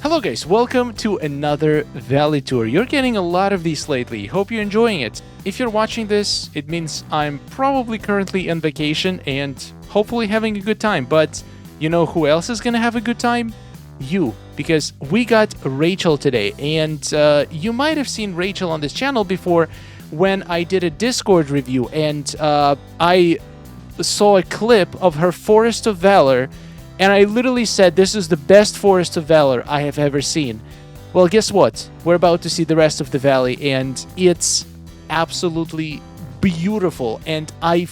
Hello guys, welcome to another Valley tour. You're getting a lot of these lately. Hope you're enjoying it. If you're watching this, it means I'm probably currently on vacation and hopefully having a good time. But you know who else is gonna have a good time? You. Because we got Rachel today, and you might have seen Rachel on this channel before when I did a Discord review, and I saw a clip of her Forest of Valor, and I literally said this is the best Forest of Valor I have ever seen. Well, guess what? We're about to see the rest of the valley, and it's absolutely beautiful, and I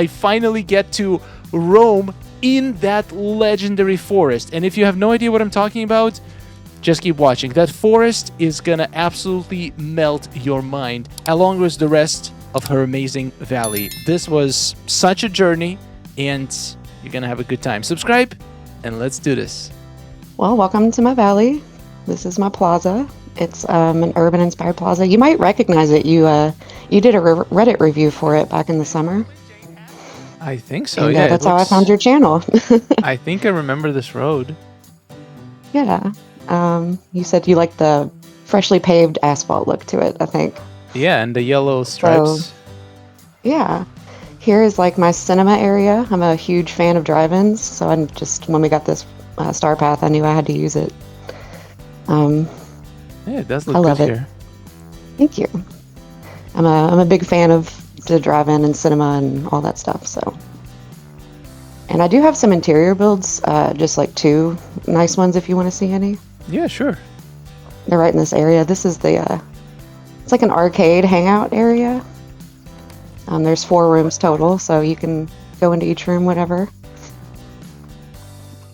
finally get to roam in that legendary forest. And if you have no idea what I'm talking about, just keep watching. That forest is gonna absolutely melt your mind, along with the rest of her amazing valley. This was such a journey, and you're gonna have a good time. Subscribe, and let's do this. Well, welcome to my valley. This is my plaza. It's an urban-inspired plaza. You might recognize it. You did a Reddit review for it back in the summer. I think so, And, yeah. that's how I found your channel. I think I remember this road. Yeah. You said you like the freshly paved asphalt look to it, I think. Yeah, and the yellow stripes. So, yeah. Here is like my cinema area. I'm a huge fan of drive-ins, so when we got this Star Path, I knew I had to use it. Yeah, it does look I love good it. here. Thank you. I'm a big fan of the drive-in and cinema and all that stuff. So, and I do have some interior builds, just like two nice ones if you want to see any. Yeah, sure. They're right in this area. This is it's like an arcade hangout area. There's 4 rooms total, so you can go into each room, whatever.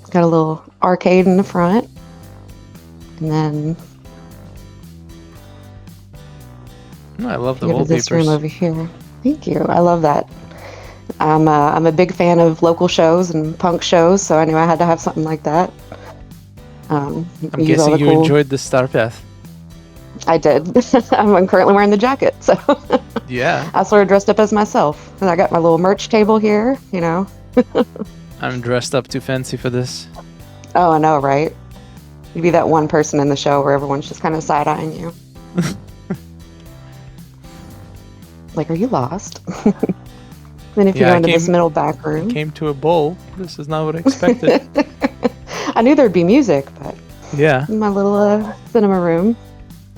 It's got a little arcade in the front, and then I love the you go to this room wallpapers. over here. Thank you. I love that. I'm a big fan of local shows and punk shows, so I knew I had to have something like that. I'm Use all guessing the you cool- enjoyed the Star Path. I did. I'm currently wearing the jacket, so Yeah. I sort of dressed up as myself. And I got my little merch table here, you know. I'm dressed up too fancy for this. Oh, I know, right? You'd be that one person in the show where everyone's just kind of side-eyeing you. Like, are you lost? Then if you go into this middle back room. Came to a bowl. This is not what I expected. I knew there'd be music, but Yeah. my little cinema room.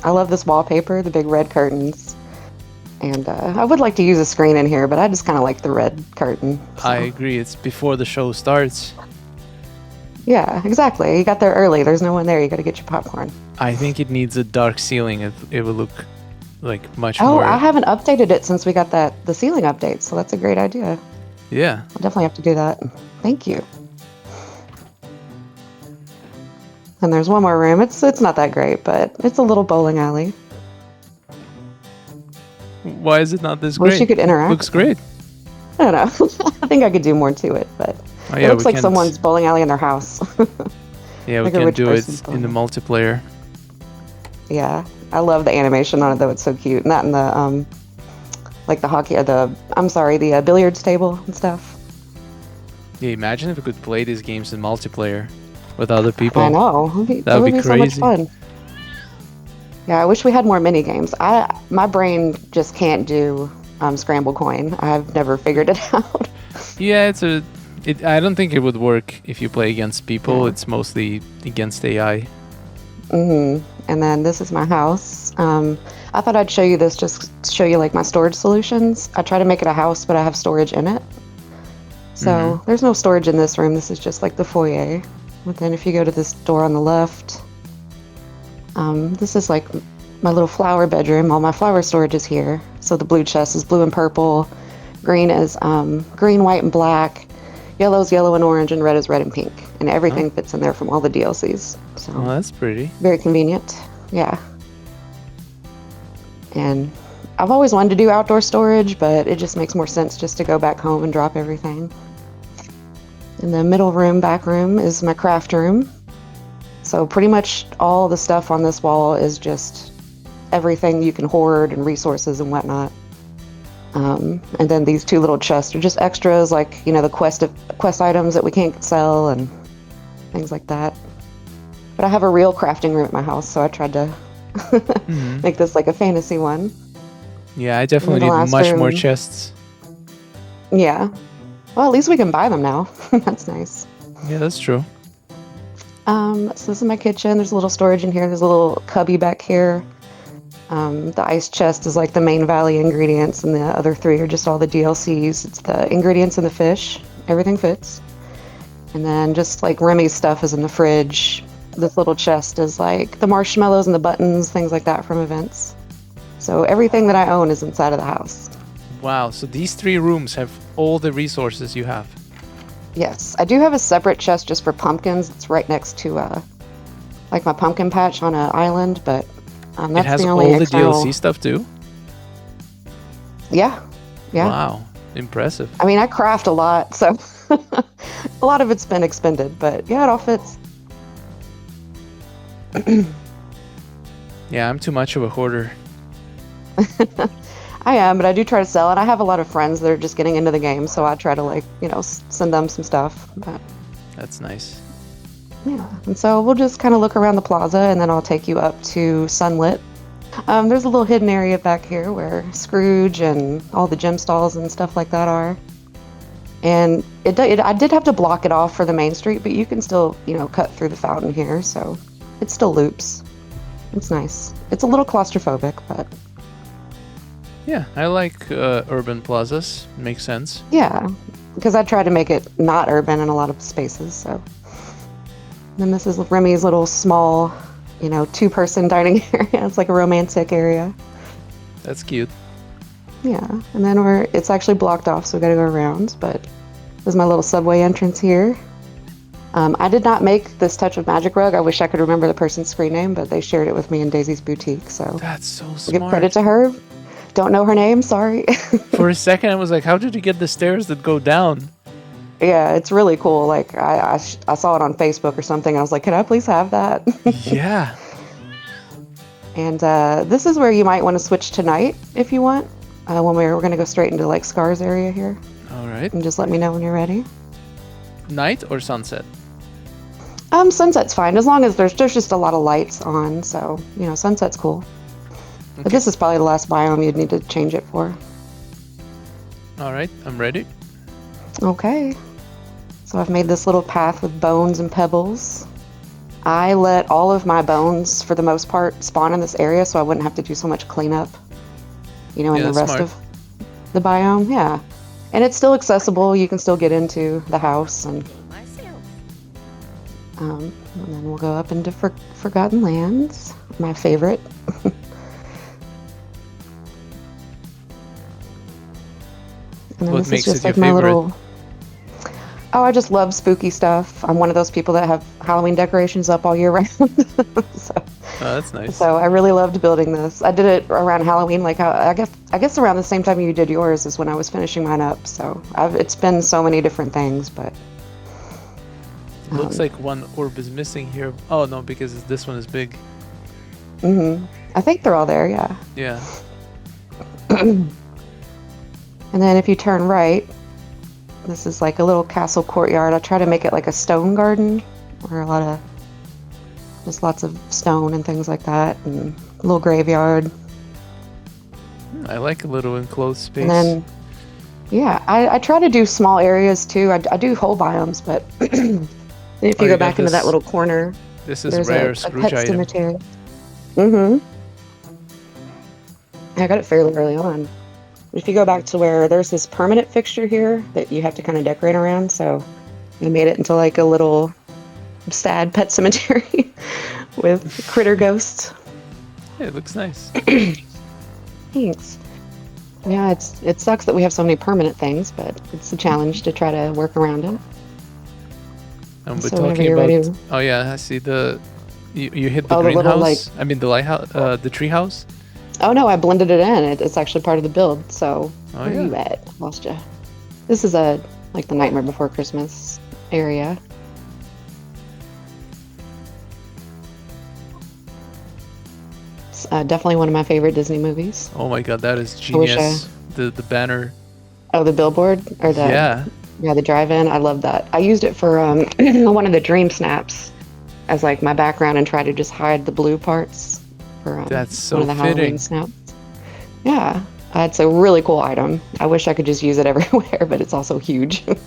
I love this wallpaper, the big red curtains. And I would like to use a screen in here, but I just kind of like the red curtain. So. I agree. It's before the show starts. Yeah, exactly. You got there early. There's no one there. You got to get your popcorn. I think it needs a dark ceiling. It will look like much Oh, more. I haven't updated it since we got the ceiling update, so that's a great idea. Yeah. I'll definitely have to do that. Thank you. And there's one more room. It's not that great, but it's a little bowling alley. Why is it not this Wish great? you could interact. Looks great. I don't know. I think I could do more to it, but Oh, it yeah, looks we like can't- someone's bowling alley in their house. Yeah, we like a can rich do it person's in the bowling. multiplayer. Yeah, I love the animation on it though. It's so cute. And that and the like the hockey, the billiards table and stuff. Yeah, imagine if we could play these games in multiplayer with other people. I know. That would be so much crazy. fun. Yeah, I wish we had more mini games. My brain just can't do scramble coin. I've never figured it out. Yeah, I don't think it would work if you play against people. Yeah. It's mostly against AI. And then this is my house. I thought I'd show you this just to show you like my storage solutions. I try to make it a house, but I have storage in it. So there's no storage in this room. This is just like the foyer. But then if you go to this door on the left, this is like my little flower bedroom. All my flower storage is here. So the blue chest is blue and purple. Green is green, white, and black. Yellow is yellow and orange, and red is red and pink. And everything fits in there from all the DLCs. So Oh, that's pretty. very convenient. Yeah. And I've always wanted to do outdoor storage, but it just makes more sense just to go back home and drop everything. In the middle room, back room, is my craft room. So pretty much all the stuff on this wall is just everything you can hoard and resources and whatnot. And then these 2 little chests are just extras, like, you know, the quest items that we can't sell and things like that. But I have a real crafting room at my house, so I tried to make this like a fantasy one. Yeah, I definitely need much more chests. Yeah. Well, at least we can buy them now. That's nice. Yeah, that's true. So this is my kitchen. There's a little storage in here. There's a little cubby back here. The ice chest is like the main valley ingredients, and the other three are just all the DLCs. It's the ingredients and the fish. Everything fits. And then just like Remy's stuff is in the fridge. This little chest is like the marshmallows and the buttons, things like that from events. So everything that I own is inside of the house. Wow, so these 3 rooms have all the resources you have. Yes, I do have a separate chest just for pumpkins. It's right next to like my pumpkin patch on an island, but that's it has the only all the external... DLC stuff too? Yeah. Wow, impressive. I mean, I craft a lot, so a lot of it's been expended, but yeah, it all fits. Yeah, I'm too much of a hoarder. I am, but I do try to sell it. I have a lot of friends that are just getting into the game, so I try to like, send them some stuff. But that's nice. Yeah, and so we'll just kind of look around the plaza, and then I'll take you up to Sunlit. There's a little hidden area back here where Scrooge and all the gem stalls and stuff like that are. And I did have to block it off for the main street, but you can still, cut through the fountain here, so it still loops. It's nice. It's a little claustrophobic, but... Yeah, I like urban plazas. Makes sense. Yeah, because I try to make it not urban in a lot of spaces, so... Then this is Remy's little small, 2-person dining area. It's like a romantic area. That's cute. Yeah, and then it's actually blocked off, so we gotta go around, but this is my little subway entrance here. I did not make this Touch of Magic rug. I wish I could remember the person's screen name, but they shared it with me in Daisy's boutique, so... That's so smart. Give credit to her. Don't know her name, sorry. For a second, I was like, how did you get the stairs that go down? Yeah, it's really cool. Like, I saw it on Facebook or something. I was like, can I please have that? Yeah. And this is where you might want to switch to night if you want. When we're going to go straight into, like, Scar's area here. All right. And just let me know when you're ready. Night or sunset? Sunset's fine, as long as there's just a lot of lights on. So, sunset's cool. Okay. But this is probably the last biome you'd need to change it for. All right, I'm ready. Okay. So I've made this little path with bones and pebbles. I let all of my bones, for the most part, spawn in this area so I wouldn't have to do so much cleanup, in the rest of the biome. Yeah. And it's still accessible. You can still get into the house. And then we'll go up into Forgotten Lands, my favorite. And then what this makes is just it like your my favorite? little... Oh, I just love spooky stuff. I'm one of those people that have Halloween decorations up all year round. So, that's nice. So I really loved building this. I did it around Halloween, like I guess around the same time you did yours is when I was finishing mine up. So it's been so many different things, but... Looks like one orb is missing here. Oh, no, because this one is big. Mm-hmm. I think they're all there, yeah. Yeah. And then if you turn right, this is like a little castle courtyard. I try to make it like a stone garden, where lots of stone and things like that, and a little graveyard. I like a little enclosed space. And then, yeah, I try to do small areas too. I do whole biomes, but if you go back into that little corner, this is there's rare a Scrooge pet item. cemetery. Mm-hmm. I got it fairly early on. If you go back to where there's this permanent fixture here that you have to kind of decorate around, so I made it into like a little sad pet cemetery with critter ghosts. Yeah, it looks nice. Thanks. Yeah, it sucks that we have so many permanent things, but it's a challenge to try to work around it. We're So talking whenever you're about... ready. Oh yeah, I see you hit the Oh, the little, greenhouse. I mean the lighthouse, the treehouse. Oh no, I blended it in. It's actually part of the build. So Oh, where yeah. are you at? Lost ya. This is like the Nightmare Before Christmas area. It's definitely one of my favorite Disney movies. Oh my god, that is I wish genius. The banner. Oh, the billboard or the Yeah. the drive-in. I love that. I used it for one of the dream snaps as like my background and try to just hide the blue parts for That's so one of the Halloween fitting. snaps. Yeah, it's a really cool item. I wish I could just use it everywhere, but it's also huge. And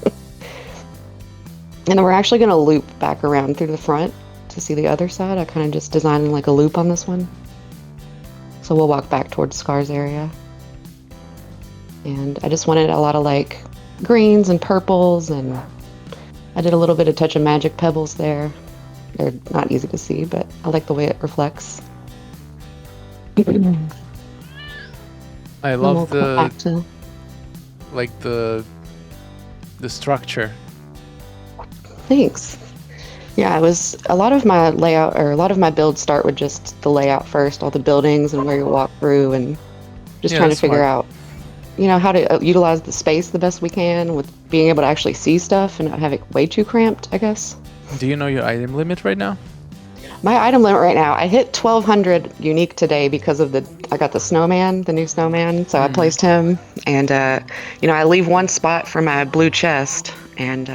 then we're actually going to loop back around through the front to see the other side. I kind of just designed like a loop on this one. So we'll walk back towards Scar's area. And I just wanted a lot of like greens and purples, and I did a little bit of touch of magic pebbles there. They're not easy to see, but I like the way it reflects. I And love we'll come back to like the structure. Thanks. Yeah, it was a lot of my layout, or a lot of my builds start with just the layout first, all the buildings and where you walk through, and just Yeah, trying to that's figure smart. out, how to utilize the space the best we can with being able to actually see stuff and not have it way too cramped, I guess. Do you know your item limit right now? My item limit right now, I hit 1,200 unique today because of I got the snowman, the new snowman, so I placed him, and, I leave one spot for my blue chest, and,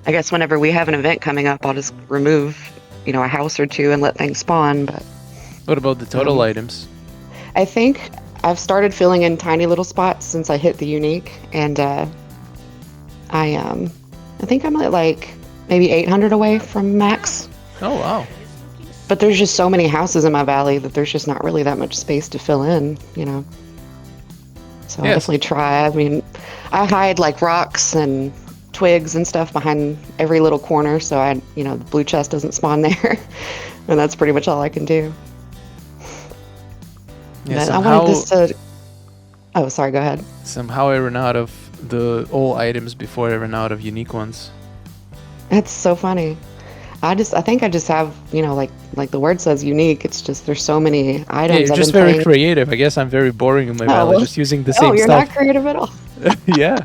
I guess whenever we have an event coming up, I'll just remove, a house or two and let things spawn. But What about the total items? I think I've started filling in tiny little spots since I hit the unique, and I think I'm at like maybe 800 away from max. Oh, wow. But there's just so many houses in my valley that there's just not really that much space to fill in, So I'll Yes. definitely try. I mean, I hide like rocks and twigs and stuff behind every little corner, so the blue chest doesn't spawn there. And that's pretty much all I can do. Yeah, But I wanted this to... Oh, sorry, go ahead. somehow I ran out of the all items before I ran out of unique ones. That's so funny. I think I just have, like the word says, unique. It's just there's so many Yeah, items. you're I've just been very playing... creative. I guess I'm very boring in my valley, well, just using the Oh, same you're stuff. not creative at all. Yeah,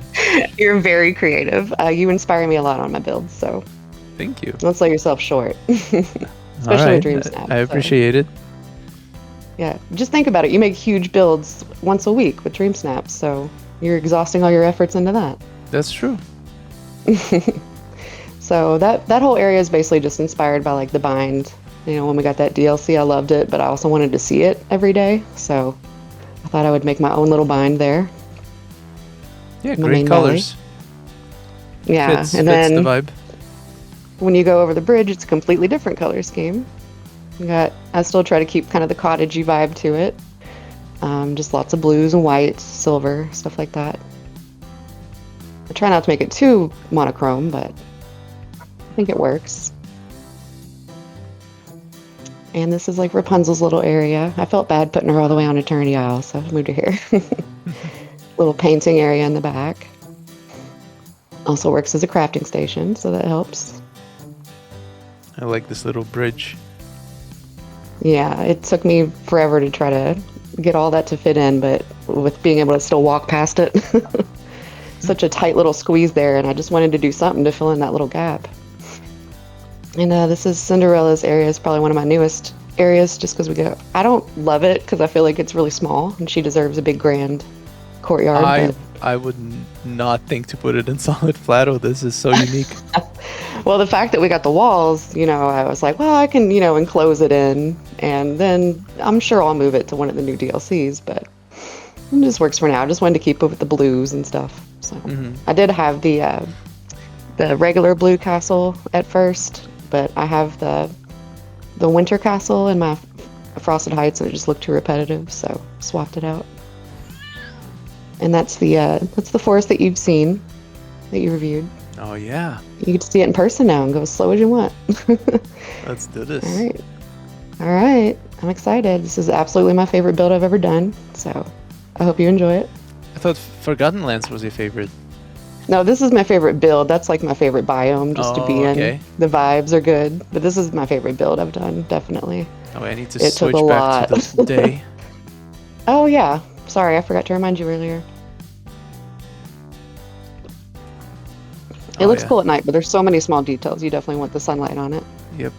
You're very creative. You inspire me a lot on my builds, so thank you. don't sell yourself short. Especially All right, with Dream Snaps. I appreciate it. Yeah, just think about it. You make huge builds once a week with Dream Snaps, so you're exhausting all your efforts into that. That's true. So that whole area is basically just inspired by like the bind. When we got that DLC, I loved it, but I also wanted to see it every day, so I thought I would make my own little bind there. Yeah, My great main colors. Yeah, Fits and the then vibe. when you go over the bridge, it's a completely different color scheme. I still try to keep kind of the cottagey vibe to it. Just lots of blues and whites, silver, stuff like that. I try not to make it too monochrome, but I think it works. And this is like Rapunzel's little area. I felt bad putting her all the way on Eternity Isle, so I moved her here. Little painting area in the back. Also works as a crafting station, so that helps. I like this little bridge. Yeah, it took me forever to try to get all that to fit in, but with being able to still walk past it. Such a tight little squeeze there, and I just wanted to do something to fill in that little gap. And this is Cinderella's area. It's probably one of my newest areas just because I don't love it because I feel like it's really small, and she deserves a big grand courtyard. I would not think to put it in solid plateau. This is so unique. Well, the fact that we got the walls, I was like, well, I can, enclose it in, and then I'm sure I'll move it to one of the new DLCs, but it just works for now. I just wanted to keep it with the blues and stuff. So I did have the regular blue castle at first, but I have the winter castle in my Frosted Heights, and it just looked too repetitive, so swapped it out. And that's the forest that you've seen, that you reviewed. Oh, yeah. You get to see it in person now and go as slow as you want. Let's do this. All right. I'm excited. This is absolutely my favorite build I've ever done, so I hope you enjoy it. I thought Forgotten Lands was your favorite. No, this is my favorite build. That's like my favorite biome just to be okay. in. The vibes are good, but this is my favorite build I've done, definitely. Oh, I need to It switch took a back to lot. the day. Oh, yeah. Sorry, I forgot to remind you earlier. It looks cool at night, but there's so many small details. You definitely want the sunlight on it. Yep.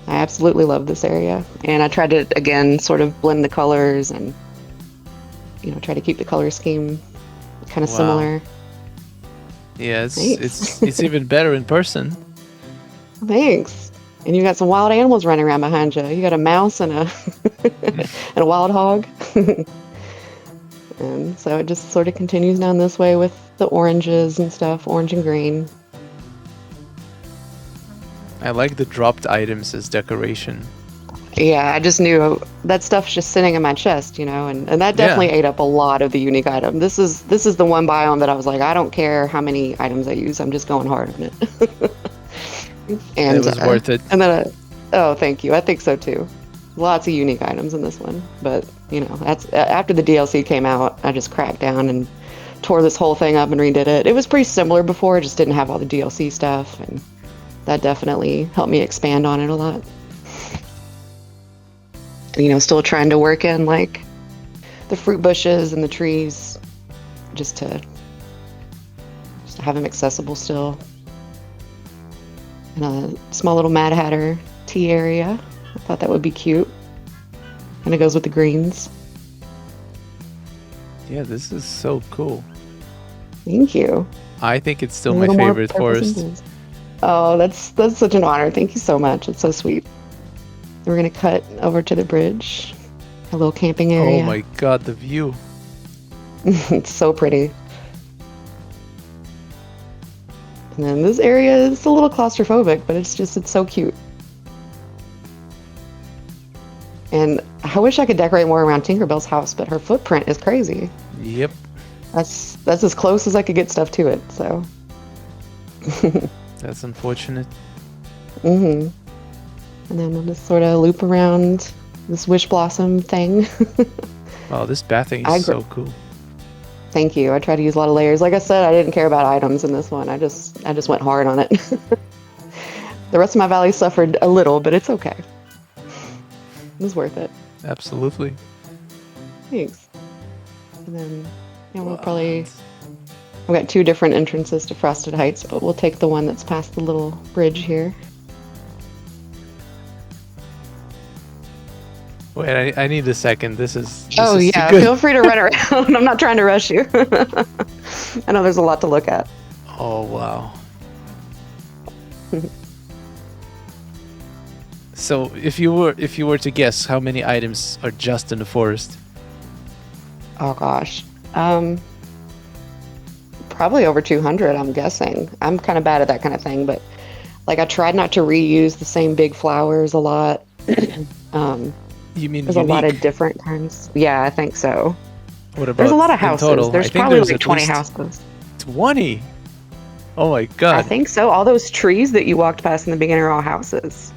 I absolutely love this area. And I tried to, again, sort of blend the colors and, try to keep the color scheme kind of similar. Yeah, Thanks. it's even better in person. Thanks. And you got some wild animals running around behind you. You got a mouse and a and a wild hog. And so it just sort of continues down this way with the oranges and stuff, orange and green. I like the dropped items as decoration. Yeah, I just knew that stuff's just sitting in my chest, and that definitely ate up a lot of the unique item. This is the one biome that I was like, I don't care how many items I use, I'm just going hard on it. And it was worth it. And then, oh, thank you. I think so too. Lots of unique items in this one, but that's after the DLC came out, I just cracked down and tore this whole thing up and redid it. It was pretty similar before, it just didn't have all the DLC stuff, and that definitely helped me expand on it a lot. Still trying to work in like the fruit bushes and the trees just to have them accessible still. And a small little Mad Hatter tea area. I thought that would be cute. And it goes with the greens. Yeah, this is so cool. Thank you. I think it's still my favorite forest. Oh, that's such an honor. Thank you so much. It's so sweet. We're going to cut over to the bridge. A little camping area. Oh my god, the view. It's so pretty. And then this area is a little claustrophobic, but it's so cute. And I wish I could decorate more around Tinkerbell's house, but her footprint is crazy. Yep. That's as close as I could get stuff to it, so. That's unfortunate. Mm-hmm. And then we'll just sort of loop around this wish blossom thing. Wow, this bathing is so cool. Thank you. I try to use a lot of layers. Like I said, I didn't care about items in this one. I just went hard on it. The rest of my valley suffered a little, but it's okay. It was worth it. Absolutely. Thanks. And then we'll probably... I've got 2 different entrances to Frosted Heights, but we'll take the one that's past the little bridge here. Wait, I need a second. This is yeah, good. Feel free to run around. I'm not trying to rush you. I know there's a lot to look at. Oh, wow. So, if you were to guess, how many items are just in the forest? Oh gosh. Probably over 200, I'm guessing. I'm kind of bad at that kind of thing, but like I tried not to reuse the same big flowers a lot. You mean there's unique? A lot of different kinds. Yeah, I think so. What about there's a lot of houses. Total? There's probably like 20 houses. 20? Oh my god. I think so. All those trees that you walked past in the beginning are all houses.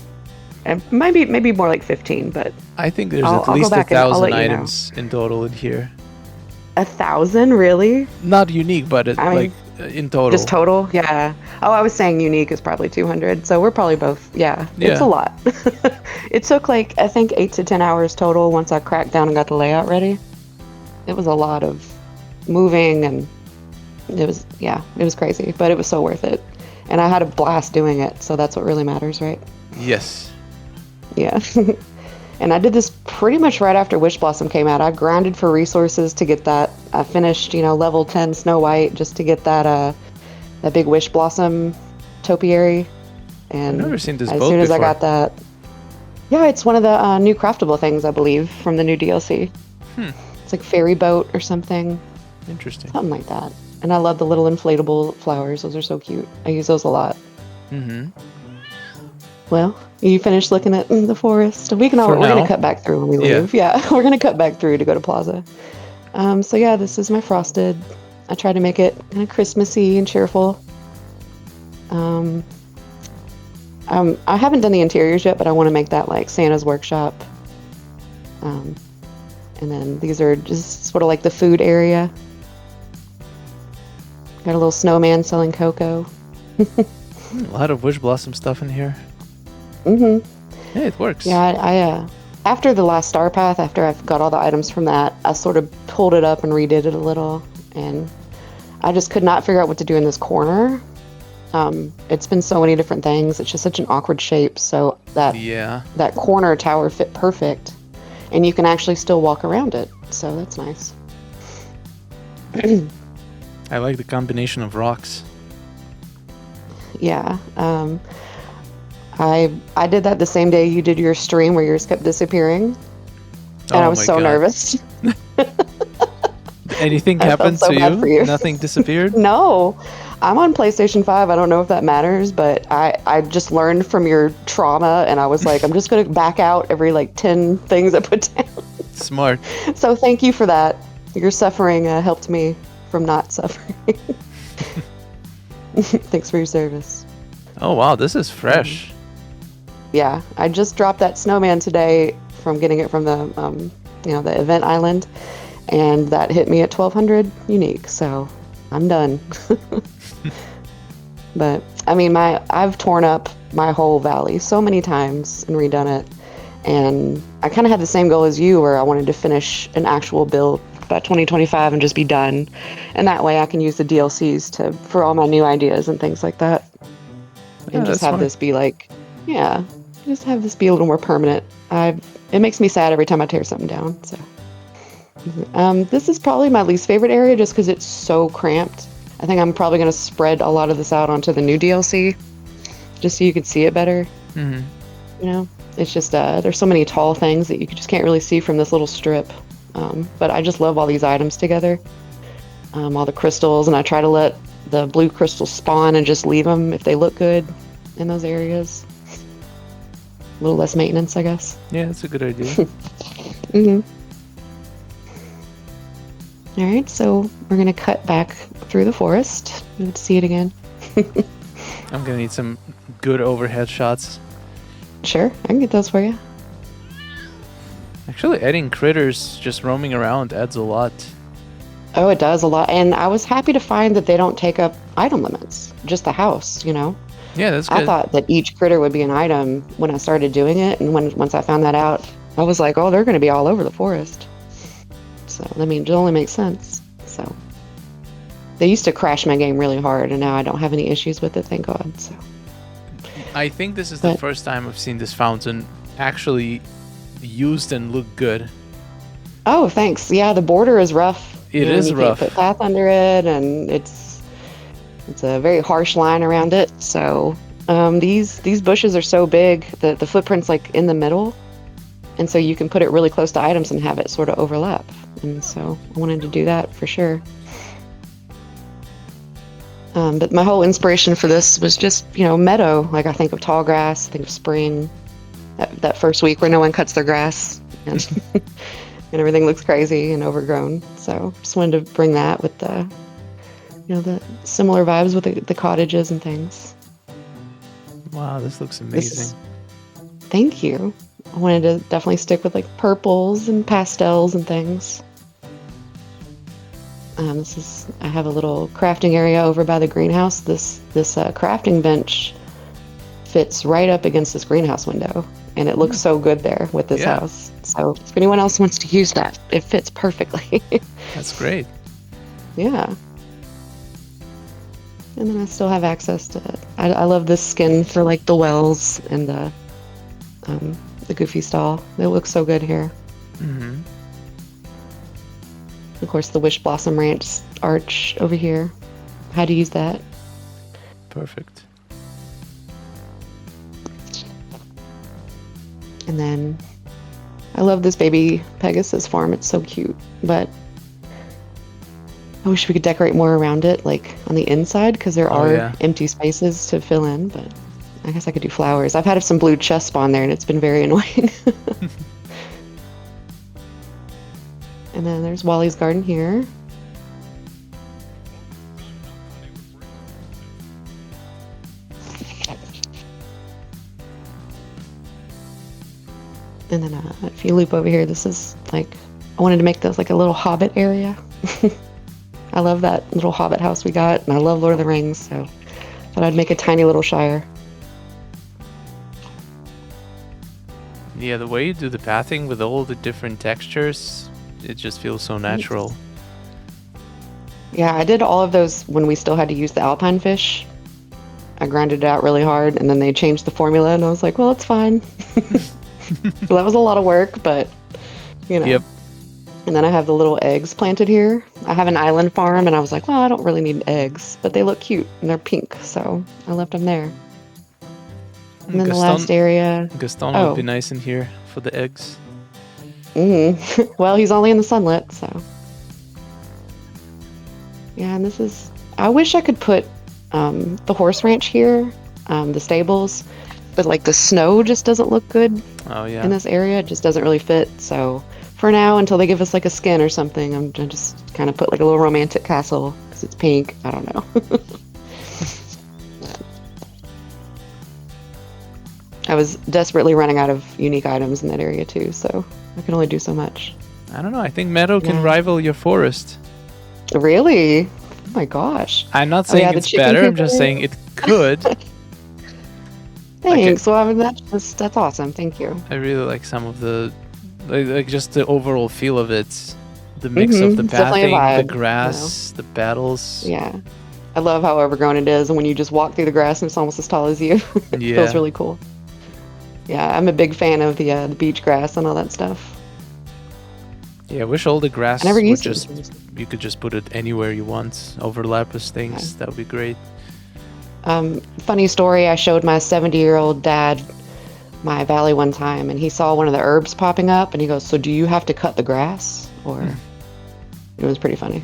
And maybe more like 15, but I think there's at least 1,000 items in total in here. 1,000, really? Not unique, but in total. Just total, yeah. Oh, I was saying unique is probably 200, so we're probably both. Yeah. It's a lot. It took like I think 8 to 10 hours total once I cracked down and got the layout ready. It was a lot of moving, and it was crazy, but it was so worth it. And I had a blast doing it, so that's what really matters, right? Yes. Yeah. And I did this pretty much right after Wish Blossom came out. I grinded for resources to get that. I finished, level 10 Snow White just to get that big Wish Blossom topiary. And I've never seen this as boat soon as before. I got that, yeah, it's one of the new craftable things, I believe, from the new DLC. It's like fairy boat or something. Interesting. Something like that. And I love the little inflatable flowers. Those are so cute. I use those a lot. Mm-hmm. Well, you finished looking at the forest. We're gonna cut back through when we leave. Yeah, we're gonna cut back through to go to Plaza. So yeah, this is my frosted. I tried to make it kind of Christmassy and cheerful. I haven't done the interiors yet, but I want to make that like Santa's workshop. And then these are just sort of like the food area. Got a little snowman selling cocoa. A lot of Wish Blossom stuff in here. Mm-hmm. Yeah, it works. Yeah, I after the last Star Path, after I've got all the items from that, I sort of pulled it up and redid it a little, and I just could not figure out what to do in this corner. It's been so many different things. It's just such an awkward shape, so that corner tower fit perfect, and you can actually still walk around it, so that's nice. I like the combination of rocks. Yeah. I did that the same day you did your stream where yours kept disappearing, and I Oh was my so God. nervous. Anything I felt happened so to bad for you. Nothing disappeared? No, I'm on PlayStation 5. I don't know if that matters, but I just learned from your trauma, and I was like, I'm just going to back out every like 10 things I put down. Smart. So thank you for that. Your suffering helped me from not suffering. Thanks for your service. Oh wow, this is fresh. Yeah, I just dropped that snowman today from getting it from the the event island, and that hit me at 1200 unique. So I'm done. But I mean, I've torn up my whole valley so many times and redone it, and I kind of had the same goal as you, where I wanted to finish an actual build by 2025 and just be done, and that way I can use the DLCs for all my new ideas and things like that, Yeah, and just that's have smart. this be like, yeah, just have this be a little more permanent. It makes me sad every time I tear something down. So this is probably my least favorite area just because it's so cramped. I think I'm probably going to spread a lot of this out onto the new DLC just so you can see it better. Mm-hmm. You know, it's just there's so many tall things that you just can't really see from this little strip. But I just love all these items together, all the crystals, and I try to let the blue crystals spawn and just leave them if they look good in those areas. A little less maintenance, I guess. Yeah, that's a good idea. Mm-hmm. All right, so we're going to cut back through the forest. Let's see it again. I'm gonna need some good overhead shots. Sure, I can get those for you. Actually, adding critters just roaming around adds a lot. Oh, it does a lot. And I was happy to find that they don't take up item limits, just the house, you know? Yeah, that's good. I thought that each critter would be an item when I started doing it, and once I found that out, I was like, oh, they're going to be all over the forest. So, I mean, it only makes sense. So, they used to crash my game really hard, and now I don't have any issues with it, thank God. So, I think this is the But- first time I've seen this fountain actually used and look good. oh, thanks. Yeah, the border is rough. It You know, is you rough. can't put path under it, and it's a very harsh line around it. So, these bushes are so big that the footprint's like in the middle, and so you can put it really close to items and have it sort of overlap. And so I wanted to do that for sure. But my whole inspiration for this was just, meadow. Like I think of tall grass, I think of spring, that first week where no one cuts their grass and, and everything looks crazy and overgrown. So just wanted to bring that with the similar vibes with the cottages and things. Wow, this looks amazing. Thank you. I wanted to definitely stick with like purples and pastels and things. I have a little crafting area over by the greenhouse. This crafting bench fits right up against this greenhouse window, and it looks so good there with this Yeah. house. So if anyone else wants to use that, it fits perfectly. That's great. Yeah. And then I still have access to it. I love this skin for like the wells and the goofy stall. It looks so good here. Mm-hmm. Of course, the Wish Blossom Ranch arch over here. How to use that. Perfect. And then I love this baby Pegasus farm. It's so cute. But I wish we could decorate more around it, like on the inside, because there are yeah. empty spaces to fill in. But I guess I could do flowers. I've had some blue chest spawn there, and it's been very annoying. And then there's Wally's garden here. And then if you loop over here, this is like, I wanted to make this like a little hobbit area. I love that little hobbit house we got, and I love Lord of the Rings, so thought I'd make a tiny little shire. Yeah, the way you do the pathing with all the different textures, it just feels so natural. Yeah, I did all of those when we still had to use the alpine fish. I grinded it out really hard, and then they changed the formula, and I was like, well, it's fine. So that was a lot of work, but, Yep. And then I have the little eggs planted here. I have an island farm, and I was like, well, I don't really need eggs, but they look cute, and they're pink, so I left them there. And then the last area. Gaston would be nice in here for the eggs. Well, he's only in the sunlit, so. Yeah, and this is... I wish I could put the horse ranch here, the stables, but like the snow just doesn't look good in this area. It just doesn't really fit, so for now, until they give us like a skin or something, I'm gonna just kind of put like a little romantic castle, because it's pink. I don't know. I was desperately running out of unique items in that area too, so I can only do so much. I don't know. I think Meadow can rival your forest. Really? Oh my gosh. I'm not saying it's better. I'm just saying it could. Thanks. Well, I mean, that's awesome. Thank you. I really like some of the, like just the overall feel of it. The mix of the pathing, the grass, the battles. Yeah. I love how overgrown it is, and when you just walk through the grass and it's almost as tall as you. It feels really cool. Yeah, I'm a big fan of the beach grass and all that stuff. Yeah, I wish all the grass would you could just put it anywhere you want, overlap with things. Yeah. That would be great. Funny story, I showed my 70-year-old dad my valley one time, and he saw one of the herbs popping up, and he goes, "So do you have to cut the grass?" Or it was pretty funny.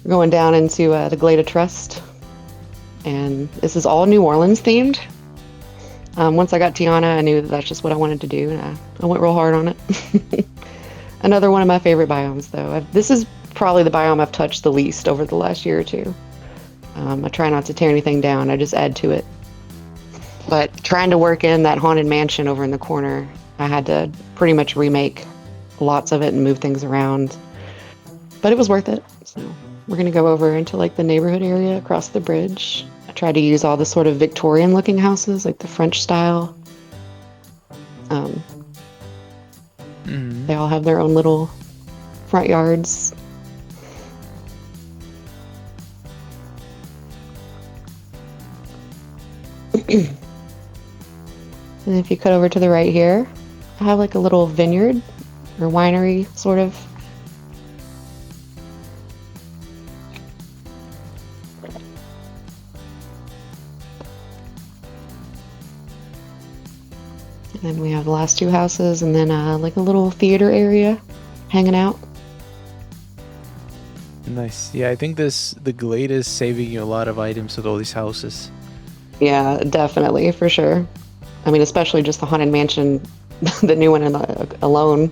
We're going down into the Glade of Trust, and this is all New Orleans themed. Once I got Tiana, I knew that that's just what I wanted to do, and I went real hard on it. Another one of my favorite biomes, though. This is probably the biome I've touched the least over the last year or two. I try not to tear anything down. I just add to it. But trying to work in that haunted mansion over in the corner, I had to pretty much remake lots of it and move things around. But it was worth it. So we're going to go over into like the neighborhood area across the bridge. I tried to use all the sort of Victorian-looking houses, like the French style. They all have their own little front yards. And if you cut over to the right here, I have like a little vineyard or winery, sort of. And then we have the last two houses, and then like a little theater area, hanging out. Nice. Yeah, I think the Glade is saving you a lot of items with all these houses. Yeah, definitely, for sure. I mean, especially just the Haunted Mansion, the new one alone.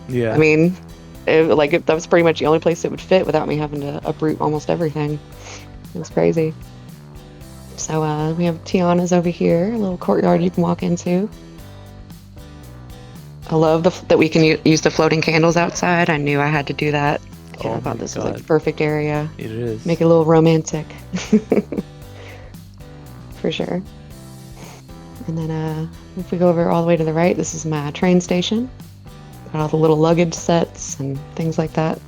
Yeah. I mean, that was pretty much the only place it would fit without me having to uproot almost everything. It was crazy. So we have Tiana's over here, a little courtyard you can walk into. I love that we can use the floating candles outside. I knew I had to do that. I thought this was like the perfect area. It is. Make it a little romantic. For sure. And then if we go over all the way to the right, this is my train station. Got all the little luggage sets and things like that.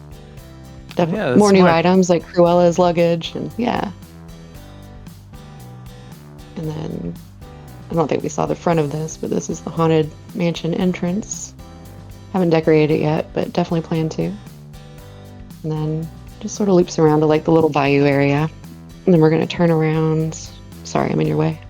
More new items like Cruella's luggage and yeah. And then I don't think we saw the front of this, but this is the Haunted Mansion entrance. Haven't decorated it yet, but definitely plan to. And then just sort of loops around to like the little bayou area. And then we're going to turn around. Sorry, I'm in your way.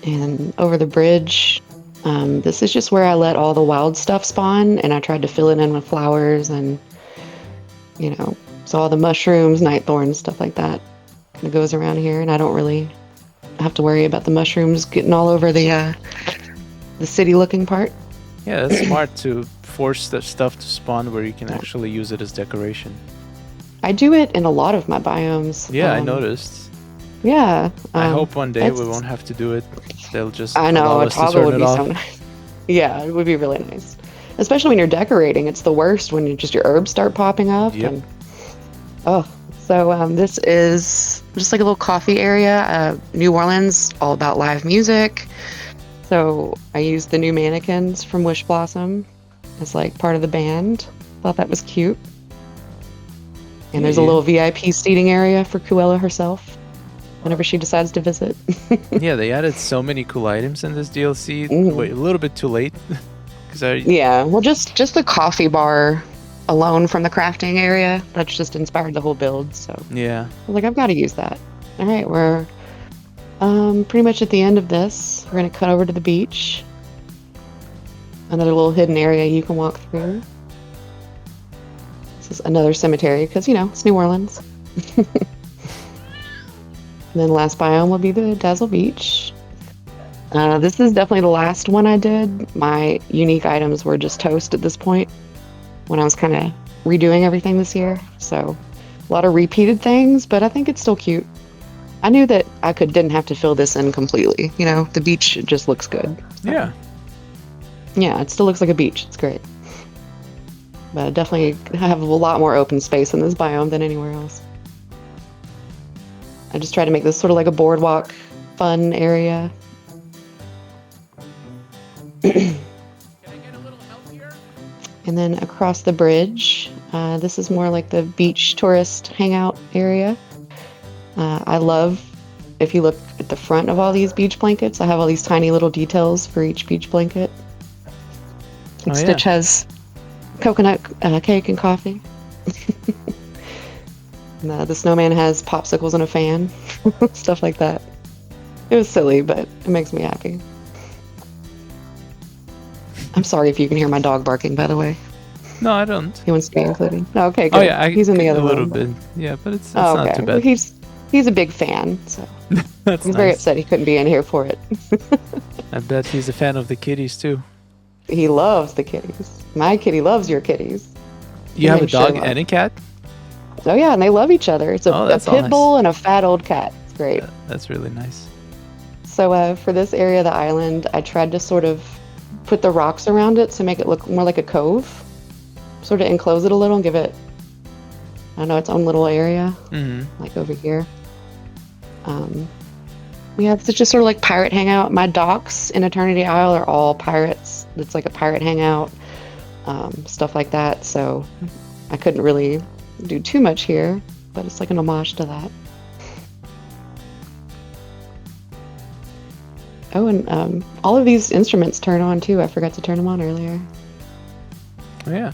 And over the bridge, this is just where I let all the wild stuff spawn, and I tried to fill it in with flowers and, so all the mushrooms, night thorns, stuff like that kind of goes around here, and I don't really have to worry about the mushrooms getting all over the city-looking part. Yeah, that's smart to force the stuff to spawn where you can actually use it as decoration. I do it in a lot of my biomes. Yeah, I noticed. Yeah. I hope one day we won't have to do it. They'll just I know, a toggle would be so nice. Yeah, it would be really nice. Especially when you're decorating. It's the worst when your herbs start popping up. Yep. So this is just like a little coffee area. New Orleans, all about live music. So I used the new mannequins from Wish Blossom as like part of the band. Thought that was cute. And there's a little VIP seating area for Cruella herself whenever she decides to visit. Yeah, they added so many cool items in this DLC. Wait, a little bit too late. Yeah, well, just the coffee bar alone from the crafting area. That's just inspired the whole build. So Yeah. I was like, I've got to use that. All right, we're pretty much at the end of this. We're gonna cut over to the beach. Another little hidden area you can walk through. This is another cemetery because, you know, it's New Orleans. And then the last biome will be the Dazzle Beach. This is definitely the last one I did. My unique items were just toast at this point when I was kind of redoing everything this year. So a lot of repeated things, but I think it's still cute. I knew that I didn't have to fill this in completely. You know, the beach just looks good. So. Yeah. Yeah, it still looks like a beach. It's great. But I definitely have a lot more open space in this biome than anywhere else. I just try to make this sort of like a boardwalk fun area. And then across the bridge, this is more like the beach tourist hangout area. I love, if you look at the front of all these beach blankets, I have all these tiny little details for each beach blanket. Like Stitch has coconut cake and coffee. And, the snowman has popsicles and a fan. Stuff like that. It was silly, but it makes me happy. I'm sorry if you can hear my dog barking, by the way. No, I don't. He wants to be included. Okay, good. Oh yeah, he's in the other a little room. bit. Yeah, but it's not too bad. He's a big fan, so That's he's nice. very upset he couldn't be in here for it. I bet he's a fan of the kitties too. He loves the kitties. My kitty loves your kitties. You have a They sure dog love. and a cat? Oh yeah, and they love each other. It's a that's all pit bull and a fat old cat. It's great. That's really nice. So for this area of the island, I tried to sort of put the rocks around it to make it look more like a cove. Sort of enclose it a little and give it, I don't know, its own little area. Mm-hmm. Like over here. Yeah, it's just sort of like pirate hangout. My docks in Eternity Isle are all pirates. It's like a pirate hangout, stuff like that. So I couldn't really do too much here, but it's like an homage to that. Oh, and all of these instruments turn on too. I forgot to turn them on earlier. Oh, yeah.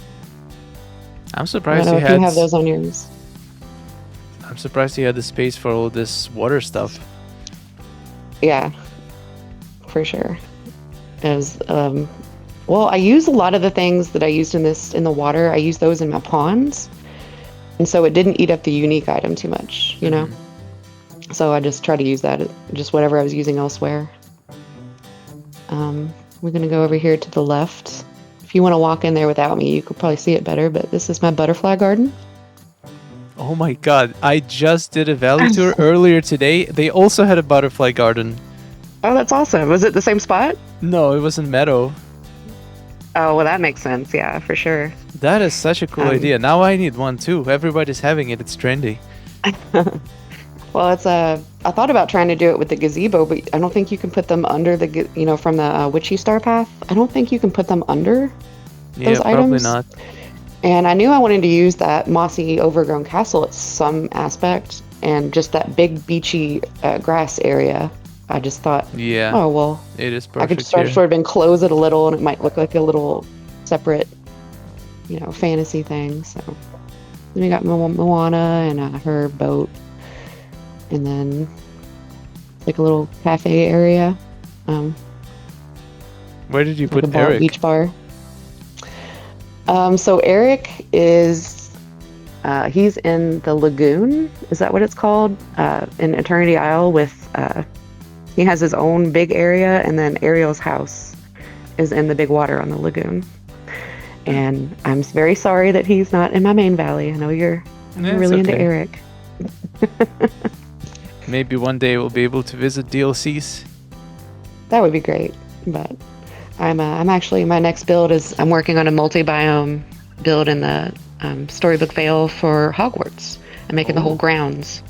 I'm I surprised don't know you if had. you have those on yours. I'm surprised you had the space for all this water stuff. Yeah, for sure. As well, I use a lot of the things that I used in the water. I use those in my ponds, and so it didn't eat up the unique item too much, you know. So I just try to use that, just whatever I was using elsewhere. We're gonna go over here to the left. If you want to walk in there without me, you could probably see it better. But this is my butterfly garden. Oh my god, I just did a valley tour earlier today. They also had a butterfly garden. Oh, that's awesome. Was it the same spot? No, it was in Meadow. Oh, well, that makes sense. Yeah, for sure. That is such a cool idea. Now I need one too. Everybody's having it. It's trendy. Well, it's I thought about trying to do it with the gazebo, but I don't think you can put them under the, from the Witchy Star path. I don't think you can put them under those probably items. not. And I knew I wanted to use that mossy, overgrown castle at some aspect, and just that big beachy grass area. I just thought, Yeah. oh well, It is I perfect. could sort of enclose it a little, and it might look like a little separate, fantasy thing. So then we got Moana and her boat, and then like a little cafe area. Where did you like put a Eric? beach bar. So Eric is, he's in the lagoon. Is that what it's called? In Eternity Isle with, he has his own big area, and then Ariel's house is in the big water on the lagoon. And I'm very sorry that he's not in my main valley. I know you're really into Eric. Maybe one day we'll be able to visit DLCs. That would be great, but I'm actually, my next build is, I'm working on a multi-biome build in the Storybook Vale for Hogwarts. I'm making the whole grounds.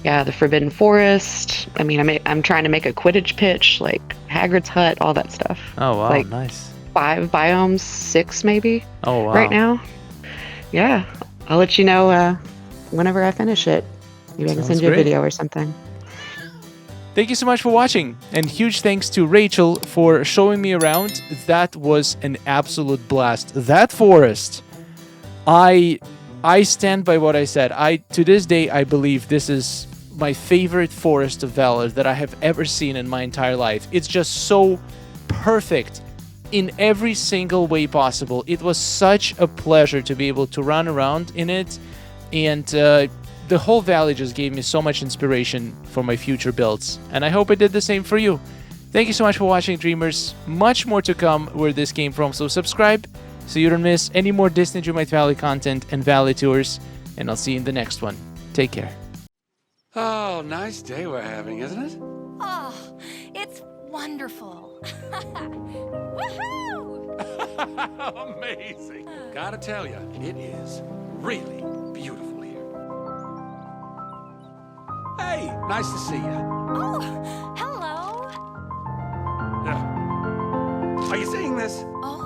Yeah, the Forbidden Forest. I mean, I'm trying to make a Quidditch pitch, like Hagrid's hut, all that stuff. Oh wow, like, nice. 5 biomes, 6 maybe. Oh wow. Right now. Yeah, I'll let you know whenever I finish it. Maybe I can send you a video or something. Thank you so much for watching, and huge thanks to Rachel for showing me around. That was an absolute blast. That forest, I stand by what I said. To this day, I believe this is my favorite Forest of Valor that I have ever seen in my entire life. It's just so perfect in every single way possible. It was such a pleasure to be able to run around in it, and the whole valley just gave me so much inspiration for my future builds, and I hope it did the same for you. Thank you so much for watching, Dreamers. Much more to come where this came from, so subscribe so you don't miss any more Disney Dreamlight Valley content and valley tours, and I'll see you in the next one. Take care. Oh, nice day we're having, isn't it? Oh, it's wonderful. Woohoo! Amazing. Gotta tell you, it is really beautiful here. Hey, nice to see you. Oh, hello. Are you seeing this? Oh,